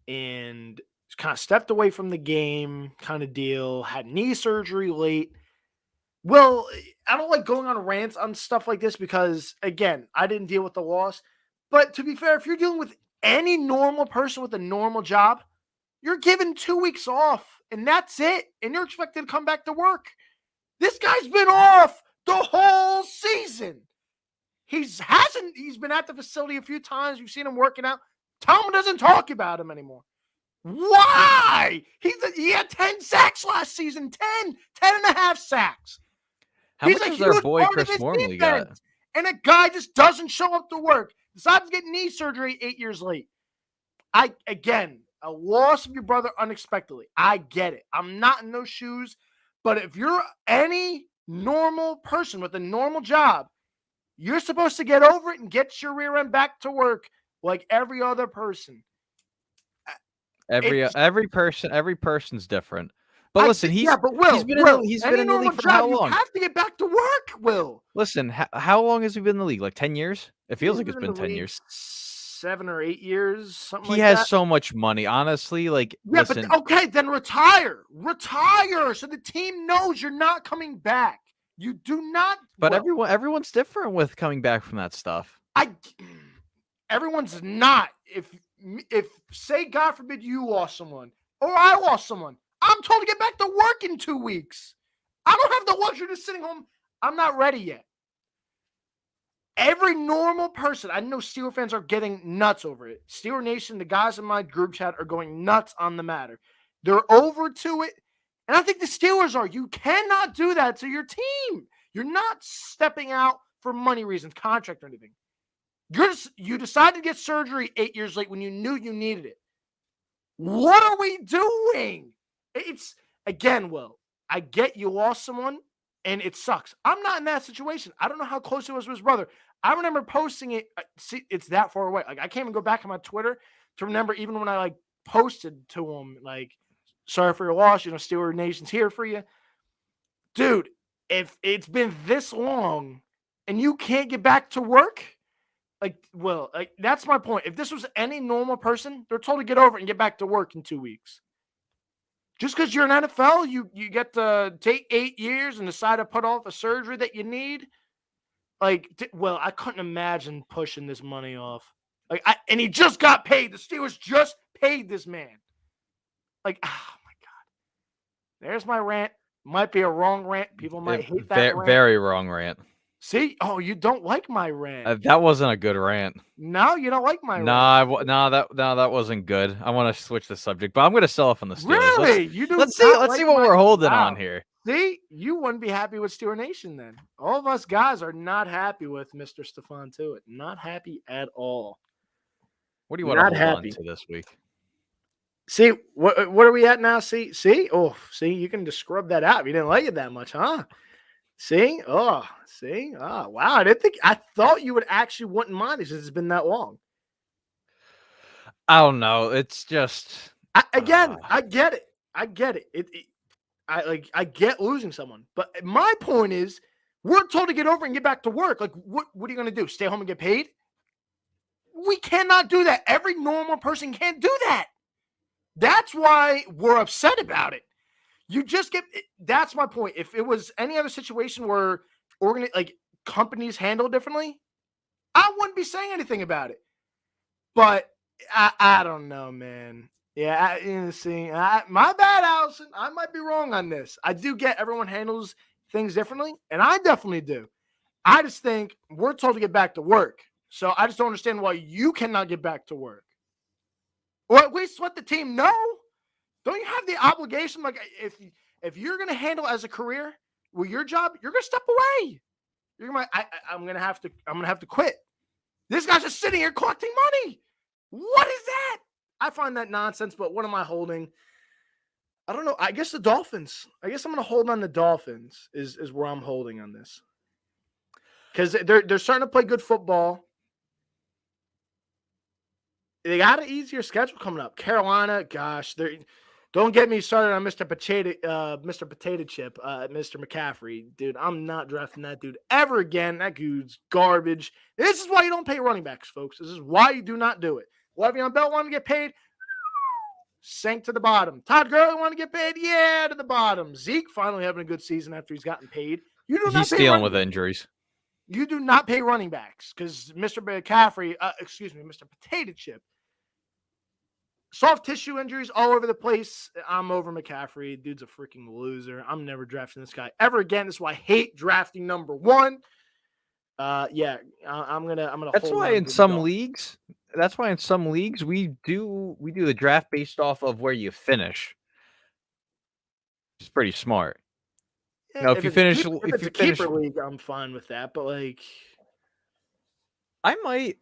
and kind of stepped away from the game kind of deal, had knee surgery late. Well, I don't like going on rants on stuff like this because, again, I didn't deal with the loss. But to be fair, if you're dealing with any normal person with a normal job, you're given 2 weeks off, and that's it. And you're expected to come back to work. This guy's been off the whole season. He's been at the facility a few times. You've seen him working out. Tom doesn't talk about him anymore. Why? He had 10 sacks last season. 10 and a half sacks. How much does our boy Chris Wormley got? And a guy just doesn't show up to work. Decides to get knee surgery 8 years late. Again, a loss of your brother unexpectedly. I get it. I'm not in those shoes. But if you're any normal person with a normal job, you're supposed to get over it and get your rear end back to work like every other person. Every person's different. But listen, he's been in the league for how long? You have to get back to work, Will. Listen, how long has he been in the league? Like 10 years? It feels like it's been 10 years. 7 or 8 years, something he like that. He has so much money, honestly. Like, yeah, listen. But okay, then retire, so the team knows you're not coming back. You do not. But everyone's different with coming back from that stuff. Everyone's not. If say God forbid you lost someone or I lost someone, I'm told to get back to work in 2 weeks. I don't have the luxury of sitting home. I'm not ready yet. Every normal person, I know Steeler fans are getting nuts over it. Steeler Nation, the guys in my group chat are going nuts on the matter. They're over to it. And I think the Steelers are. You cannot do that to your team. You're not stepping out for money reasons, contract or anything. You decided to get surgery 8 years late when you knew you needed it. What are we doing? It's, again, Will, I get you lost someone, and it sucks. I'm not in that situation. I don't know how close it was with his brother. I remember posting it. See, it's that far away. Like, I can't even go back on my Twitter to remember even when I, like, posted to him, like, sorry for your loss. You know, Steeler Nation's here for you. Dude, if it's been this long and you can't get back to work, that's my point. If this was any normal person, they're told to get over it and get back to work in 2 weeks. Just because you're in NFL, you get to take 8 years and decide to put off a surgery that you need. I couldn't imagine pushing this money off. And he just got paid. The Steelers just paid this man. Oh my God. There's my rant. Might be a wrong rant. People might hate that rant. Very wrong rant. See? Oh, you don't like my rant. That wasn't a good rant. No, you don't like my rant. That wasn't good. I want to switch the subject, but I'm going to sell off on the Steelers. Really? Let's see what we're holding on here. See? You wouldn't be happy with Steeler Nation then. All of us guys are not happy with Mr. Stephon Tuitt. Not happy at all. What do you want to hold on to this week? See, what are we at now? See? Oh, see, you can just scrub that out if you didn't like it that much, huh? See? Oh, wow. I thought you would actually wouldn't mind it since it's been that long. I don't know. It's just I get it. I get it. I get losing someone. But my point is, we're told to get over and get back to work. Like, what are you going to do? Stay home and get paid? We cannot do that. Every normal person can't do that. That's why we're upset about it. You just that's my point. If it was any other situation where companies handle differently, I wouldn't be saying anything about it. But I don't know, man. Yeah, my bad, Allison. I might be wrong on this. I do get everyone handles things differently, and I definitely do. I just think we're told to get back to work. So I just don't understand why you cannot get back to work. Or at least let the team know. Don't you have the obligation? Like, if you're going to handle as a career with your job, you're going to step away. I'm going to have to quit. This guy's just sitting here collecting money. What is that? I find that nonsense, but what am I holding? I don't know. I guess the Dolphins. I guess I'm going to hold on the Dolphins is where I'm holding on this. Because they're starting to play good football. They got an easier schedule coming up. Carolina, gosh, don't get me started on Mr. Potato Chip, Mr. McCaffrey. Dude, I'm not drafting that dude ever again. That dude's garbage. This is why you don't pay running backs, folks. This is why you do not do it. Le'Veon Bell want to get paid? Sank to the bottom. Todd Gurley want to get paid? Yeah, to the bottom. Zeke finally having a good season after he's gotten paid. He's dealing with injuries. You do not pay running backs because Mr. McCaffrey, Mr. Potato Chip, soft tissue injuries all over the place. I'm over McCaffrey. Dude's a freaking loser. I'm never drafting this guy ever again. That's why I hate drafting number one. I'm gonna. That's hold why on in to the some Dolphins. leagues, we do the draft based off of where you finish. It's pretty smart. No, if you finish, if it's a keeper league, I'm fine with that. But like, I might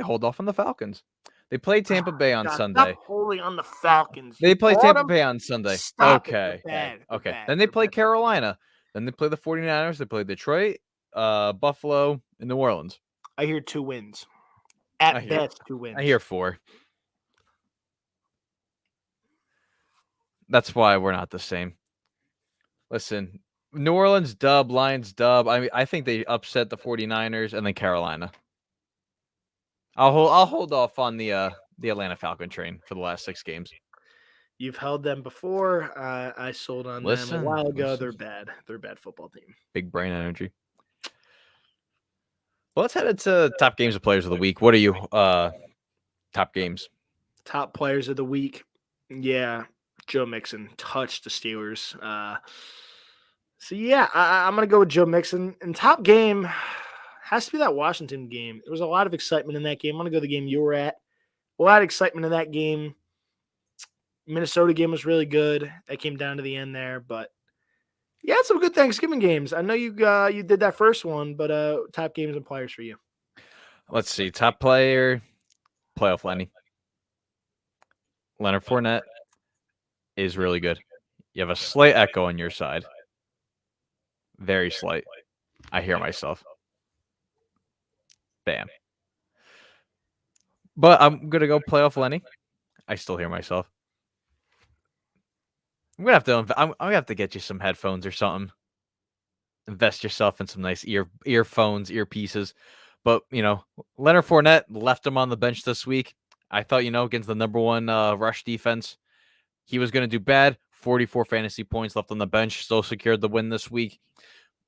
hold off on the Falcons. They play Tampa Bay on Sunday. Stop holding on the Falcons. They You play bought Tampa them? Bay on Sunday. Stop it. Okay. They're bad. They're Okay. bad. Then they They're play bad. Carolina. Then they play the 49ers. They play Detroit, Buffalo, and New Orleans. I hear 2 wins. I At hear- best, 2 wins. I hear 4. That's why we're not the same. Listen, New Orleans dub, Lions dub. I think they upset the 49ers and then Carolina. I'll hold off on the Atlanta Falcon train for the last 6 games. You've held them before. I sold on them a while ago. They're bad. They're a bad football team. Big brain energy. Well, let's head into top games of players of the week. What are you top games? Top players of the week. Yeah, Joe Mixon touched the Steelers. So yeah, I'm gonna go with Joe Mixon. And top game has to be that Washington game. There was a lot of excitement in that game. I'm gonna go the game you were at. A lot of excitement in that game. Minnesota game was really good. That came down to the end there, but yeah, had some good Thanksgiving games. I know you did that first one, but top games and players for you. Let's see. Top player, playoff Lenny. Leonard Fournette is really good. You have a slight echo on your side. Very slight. I hear myself. Bam. But I'm going to go playoff Lenny. I still hear myself. I'm gonna have to get you some headphones or something. Invest yourself in some nice earphones, earpieces. But Leonard Fournette left him on the bench this week. I thought against the number 1 rush defense, he was going to do bad. 44 fantasy points left on the bench. Still secured the win this week.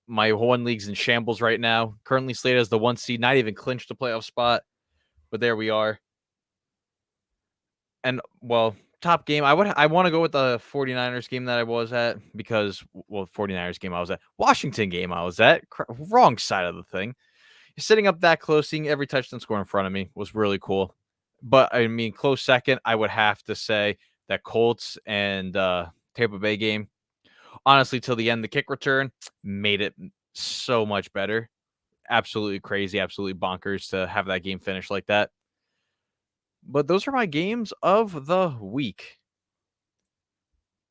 My one league's in shambles right now. Currently slated as the 1 seed, not even clinched the playoff spot. But there we are. And well, top game, I want to go with the 49ers game that I was at because 49ers game I was at. Washington game I was at. Wrong side of the thing. Sitting up that close, seeing every touchdown score in front of me was really cool. But I mean, close second, I would have to say that Colts and Tampa Bay game. Honestly, till the end, the kick return made it so much better. Absolutely crazy, absolutely bonkers to have that game finish like that. But those are my games of the week.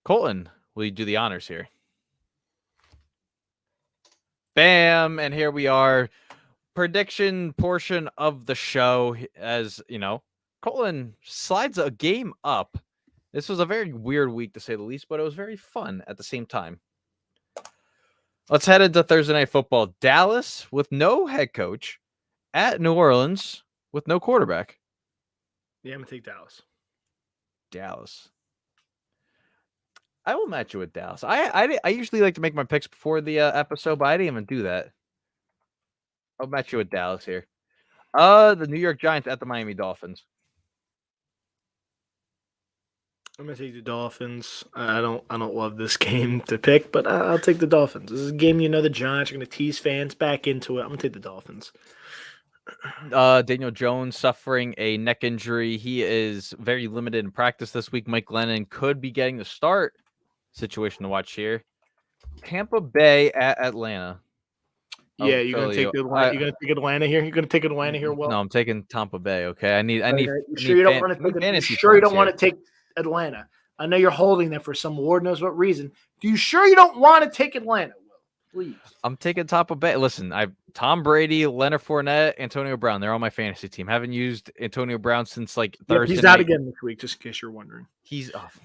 Colton, will you do the honors here? Bam! And here we are. Prediction portion of the show. As Colton slides a game up. This was a very weird week, to say the least, but it was very fun at the same time. Let's head into Thursday Night Football. Dallas with no head coach at New Orleans with no quarterback. Yeah, I'm going to take Dallas. Dallas. I will match you with Dallas. I usually like to make my picks before the episode, but I didn't even do that. I'll match you with Dallas here. The New York Giants at the Miami Dolphins. I'm gonna take the Dolphins. I don't love this game to pick, but I'll take the Dolphins. This is a game the Giants are gonna tease fans back into it. I'm gonna take the Dolphins. Daniel Jones suffering a neck injury. He is very limited in practice this week. Mike Glennon could be getting the start. Situation to watch here. Tampa Bay at Atlanta. Yeah, you're gonna take Atlanta. You're gonna take Atlanta here. You're gonna take Atlanta here. Well, no, I'm taking Tampa Bay. Okay, I need. You sure you don't want to take Atlanta? I know you're holding them for some Lord knows what reason. Do you sure you don't want to take Atlanta? Will, please. I'm taking Tampa Bay. Listen, Tom Brady, Leonard Fournette, Antonio Brown. They're on my fantasy team. Haven't used Antonio Brown since Thursday. He's out again this week, just in case you're wondering. He's off.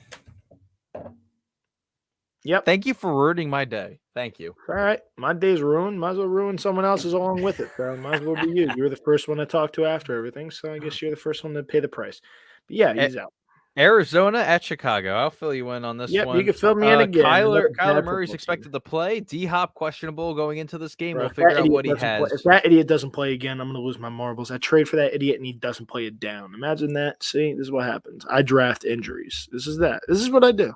Yep. Thank you for ruining my day. Thank you. All right. My day's ruined. Might as well ruin someone else's along with it. So might as well be you. You're the first one to talk to after everything. So I guess you're the first one to pay the price. But yeah, he's out. Arizona at Chicago. I'll fill you in on this Yep, one. you can fill me in again. Another Kyler bad Murray's football expected team. to play. D-Hop questionable going into this game. Bro, We'll if figure that out idiot what he doesn't has. if that idiot doesn't play again, I'm going to lose my marbles. I trade for that idiot and he doesn't play it down. Imagine that. See, this is what happens. I draft injuries. This is that. This is what I do.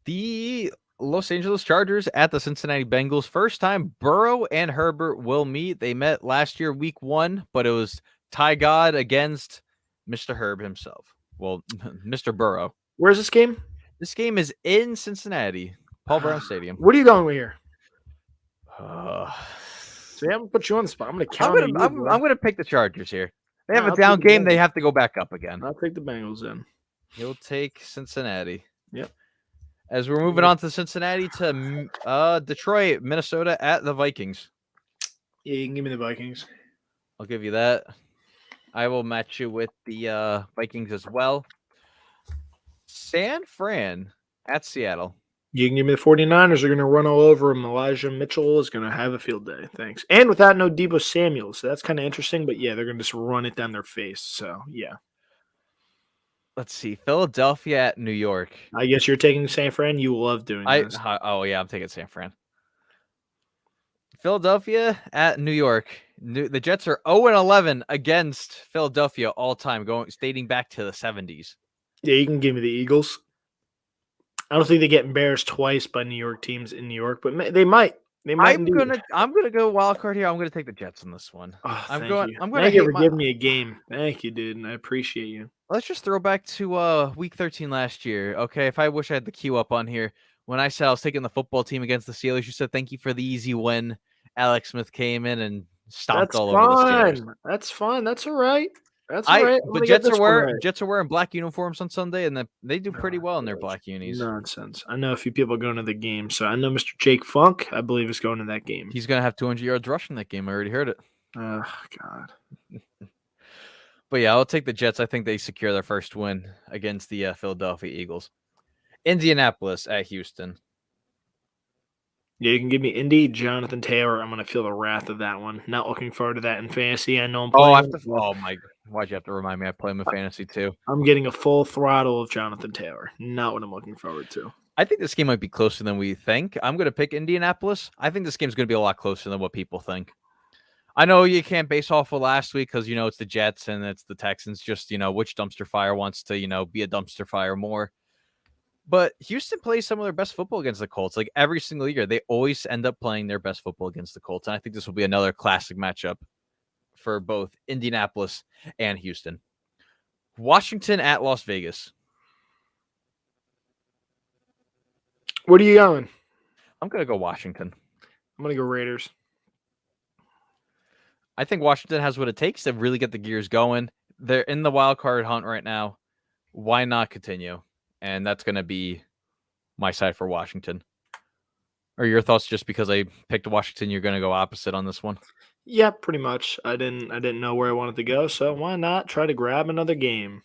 The Los Angeles Chargers at the Cincinnati Bengals. First time Burrow and Herbert will meet. They met last year, week 1, but it was Ty God against Mr. Herb himself. Well, Mr. Burrow. Where's this game? This game is in Cincinnati, Paul Brown Stadium. What are you going with here? Uh, See, I'm going to put you on the spot. I'm going to count I'm gonna pick the Chargers here. They have I'll a down take the game. They Bengals. have to go back up again. I'll take the Bengals in. He'll take Cincinnati. Yep. As we're moving on to Cincinnati to Detroit, Minnesota at the Vikings. Yeah, you can give me the Vikings. I'll give you that. I will match you with the Vikings as well. San Fran at Seattle. You can give me the 49ers. They're going to run all over them. Elijah Mitchell is going to have a field day. Thanks. And without no Deebo Samuel. So that's kind of interesting. But, yeah, they're going to just run it down their face. So, yeah. Let's see. Philadelphia at New York. I guess you're taking San Fran. You love doing this. Oh, yeah, I'm taking San Fran. Philadelphia at New York. The Jets are 0-11 against Philadelphia all time, dating back to the 70s. Yeah, you can give me the Eagles. I don't think they get embarrassed twice by New York teams in New York, but they might. They might. I'm gonna go wild card here. I'm gonna take the Jets in this one. Oh, I'm thank you. I'm gonna Thank you for giving me a game. Thank you, dude, and I appreciate you. Let's just throw back to week 13 last year. Okay, if I wish I had the queue up on here. When I said I was taking the football team against the Steelers, you said thank you for the easy win. Alex Smith came in and stomped all over the Steelers. That's fine. That's all right. That's all right. But Jets are wearing black uniforms on Sunday, and they do pretty well in their black unis. Nonsense. I know a few people going to the game, so I know Mr. Jake Funk, I believe, is going to that game. He's gonna have 200 yards rushing that game. I already heard it. Oh God. But yeah, I'll take the Jets. I think they secure their first win against the Philadelphia Eagles. Indianapolis at Houston. Yeah, you can give me Indy, Jonathan Taylor. I'm going to feel the wrath of that one. Not looking forward to that in fantasy. I know I'm playing. Why'd you have to remind me? I play him in fantasy too. I'm getting a full throttle of Jonathan Taylor. Not what I'm looking forward to. I think this game might be closer than we think. I'm going to pick Indianapolis. I think this game's going to be a lot closer than what people think. I know you can't base off of last week because, it's the Jets and it's the Texans. Just, which dumpster fire wants to, be a dumpster fire more. But Houston plays some of their best football against the Colts. Like every single year, they always end up playing their best football against the Colts. And I think this will be another classic matchup for both Indianapolis and Houston. Washington at Las Vegas. What are you going? I'm going to go Washington. I'm going to go Raiders. I think Washington has what it takes to really get the gears going. They're in the wild card hunt right now. Why not continue? And that's going to be my side for Washington. Are your thoughts just because I picked Washington, you're going to go opposite on this one? Yeah, pretty much. I didn't know where I wanted to go, so why not try to grab another game?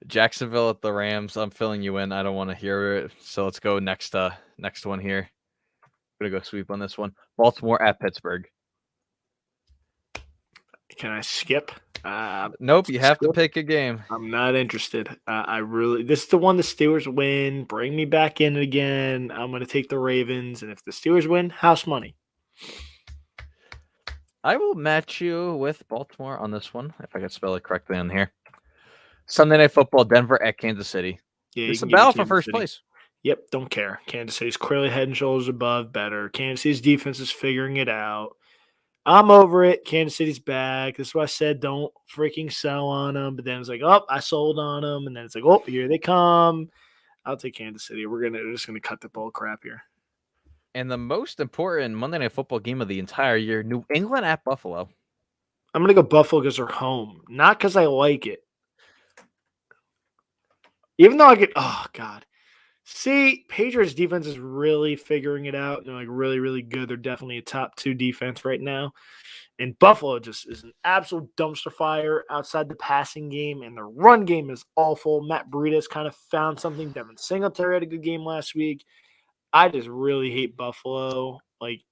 Jacksonville at the Rams. I'm filling you in. I don't want to hear it. So let's go next one here. I'm going to go sweep on this one. Baltimore at Pittsburgh. Can I skip? Nope, you have to pick a game. I'm not interested. This is the one the Steelers win. Bring me back in again. I'm going to take the Ravens. And if the Steelers win, house money. I will match you with Baltimore on this one, if I can spell it correctly on here. Sunday Night Football, Denver at Kansas City. Yeah, it's a battle for first place. Yep, don't care. Kansas City's clearly head and shoulders above, better. Kansas City's defense is figuring it out. I'm over it. Kansas City's back. This is why I said don't freaking sell on them. But then it's like, oh, I sold on them. And then it's like, oh, here they come. I'll take Kansas City. We're just gonna cut the bull crap here. And the most important Monday Night Football game of the entire year, New England at Buffalo. I'm gonna go Buffalo because they're home, not because I like it. Even though oh God. See, Patriots defense is really figuring it out. They're like really, really good. They're definitely a top 2 defense right now. And Buffalo just is an absolute dumpster fire outside the passing game. And their run game is awful. Matt Breida's kind of found something. Devin Singletary had a good game last week. I just really hate Buffalo. Like,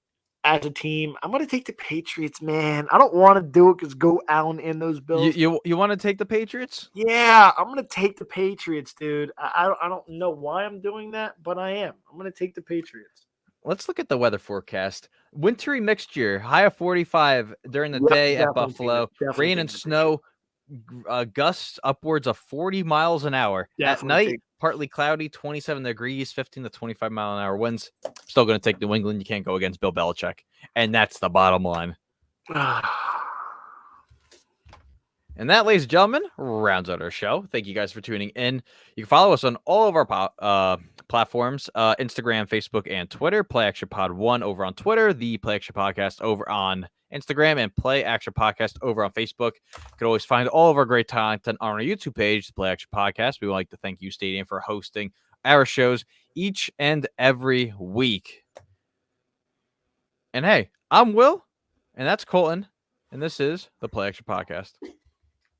as a team. I'm going to take the Patriots, man. I don't want to do it because go Allen in those Bills. You want to take the Patriots? Yeah, I'm going to take the Patriots, dude. I don't know why I'm doing that, but I am. I'm going to take the Patriots. Let's look at the weather forecast. Wintry mixture, high of 45 during the Yep, day at definitely Buffalo. take it. Definitely Rain take and the snow, gusts upwards of 40 miles an hour. At Definitely night, take- partly cloudy, 27 degrees, 15 to 25 mile an hour winds. Still going to take New England. You can't go against Bill Belichick. And that's the bottom line. And that, ladies and gentlemen, rounds out our show. Thank you guys for tuning in. You can follow us on all of our platforms, Instagram, Facebook, and Twitter. Play Action Pod 1 over on Twitter, the Play Action Podcast over on Instagram, and Play Action Podcast over on Facebook. You can always find all of our great content on our YouTube page, the Play Action Podcast. We would like to thank you, Stadium, for hosting our shows each and every week. And hey, I'm Will, and that's Colton, and this is the Play Action Podcast.